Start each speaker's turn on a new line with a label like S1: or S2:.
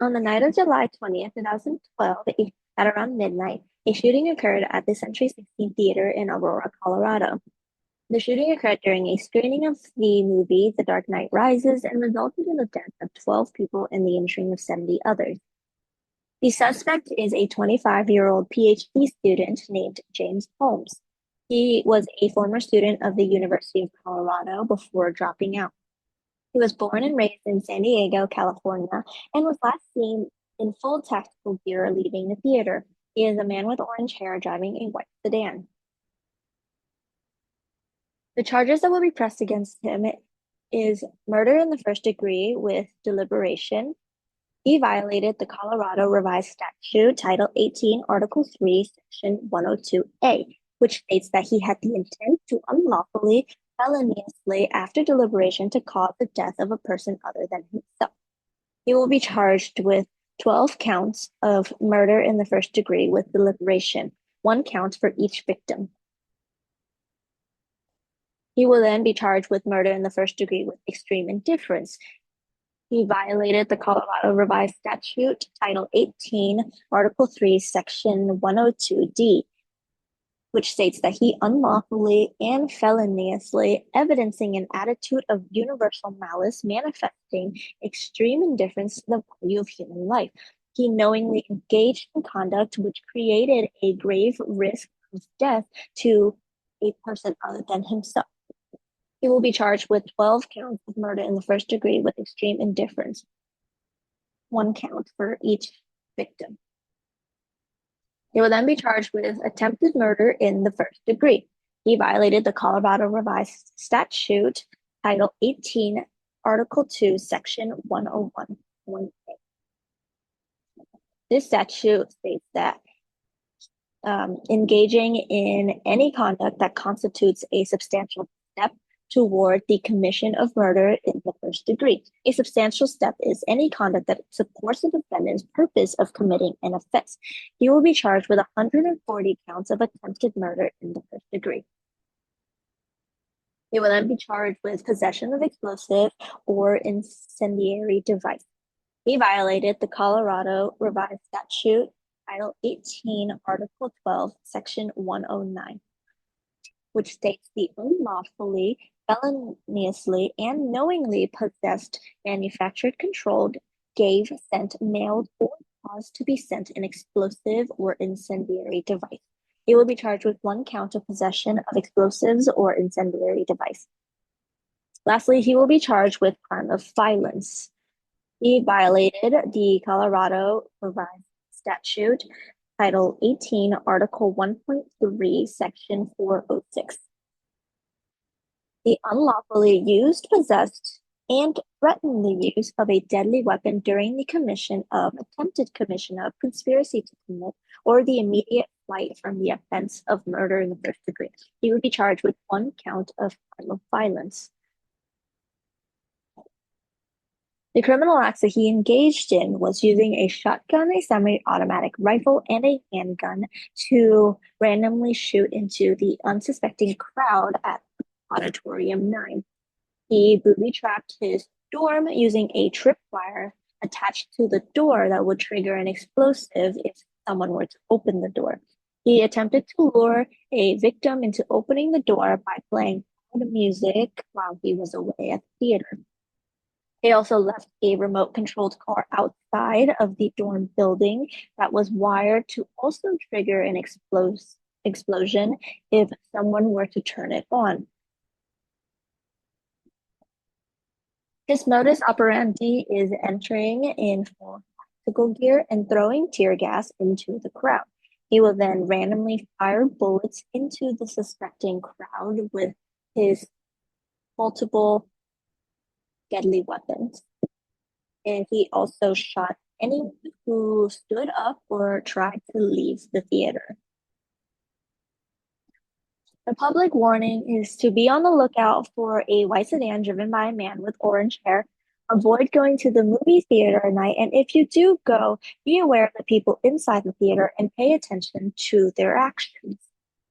S1: On the night of July 20th, 2012, at around midnight, a shooting occurred at the Century 16 Theater in Aurora, Colorado. The shooting occurred during a screening of the movie The Dark Knight Rises and resulted in the death of 12 people and the injuring of 70 others. The suspect is a 25-year-old PhD student named James Holmes. He was a former student of the University of Colorado before dropping out. He was born and raised in San Diego, California, and was last seen in full tactical gear leaving the theater. He is a man with orange hair driving a white sedan. The charges that will be pressed against him is murder in the first degree with deliberation. He violated the Colorado Revised Statute, Title 18, Article 3, Section 102A, which states that he had the intent to unlawfully, feloniously, after deliberation, to cause the death of a person other than himself. He will be charged with 12 counts of murder in the first degree with deliberation, one count for each victim. He will then be charged with murder in the first degree with extreme indifference. He violated the Colorado Revised Statute, Title 18, Article 3, Section 102D, which states that he unlawfully and feloniously, evidencing an attitude of universal malice, manifesting extreme indifference to the value of human life. He knowingly engaged in conduct which created a grave risk of death to a person other than himself. He will be charged with 12 counts of murder in the first degree with extreme indifference, one count for each victim. He will then be charged with attempted murder in the first degree. He violated the Colorado Revised Statute, Title 18, Article 2, Section 101. This statute states that engaging in any conduct that constitutes a substantial step toward the commission of murder in the first degree. A substantial step is any conduct that supports the defendant's purpose of committing an offense. He will be charged with 140 counts of attempted murder in the first degree. He will then be charged with possession of explosive or incendiary device. He violated the Colorado Revised Statute, Title 18, Article 12, Section 109, which states the unlawfully, feloniously, and knowingly possessed, manufactured, controlled, gave, sent, mailed, or caused to be sent an explosive or incendiary device. He will be charged with one count of possession of explosives or incendiary device. Lastly, he will be charged with crime of violence. He violated the Colorado Revised Statute, Title 18, Article 1.3, Section 406. He unlawfully used, possessed, and threatened the use of a deadly weapon during the commission of, attempted commission of, conspiracy to commit, or the immediate flight from the offense of murder in the first degree. He would be charged with one count of crime of violence. The criminal acts that he engaged in was using a shotgun, a semi-automatic rifle, and a handgun to randomly shoot into the unsuspecting crowd at Auditorium 9. He booby-trapped his dorm using a tripwire attached to the door that would trigger an explosive if someone were to open the door. He attempted to lure a victim into opening the door by playing loud music while he was away at the theater. They also left a remote-controlled car outside of the dorm building that was wired to also trigger an explosion if someone were to turn it on. His modus operandi is entering in full tactical gear and throwing tear gas into the crowd. He will then randomly fire bullets into the suspecting crowd with his multiple deadly weapons. And he also shot anyone who stood up or tried to leave the theater. The public warning is to be on the lookout for a white sedan driven by a man with orange hair. Avoid going to the movie theater at night, and if you do go, be aware of the people inside the theater and pay attention to their actions.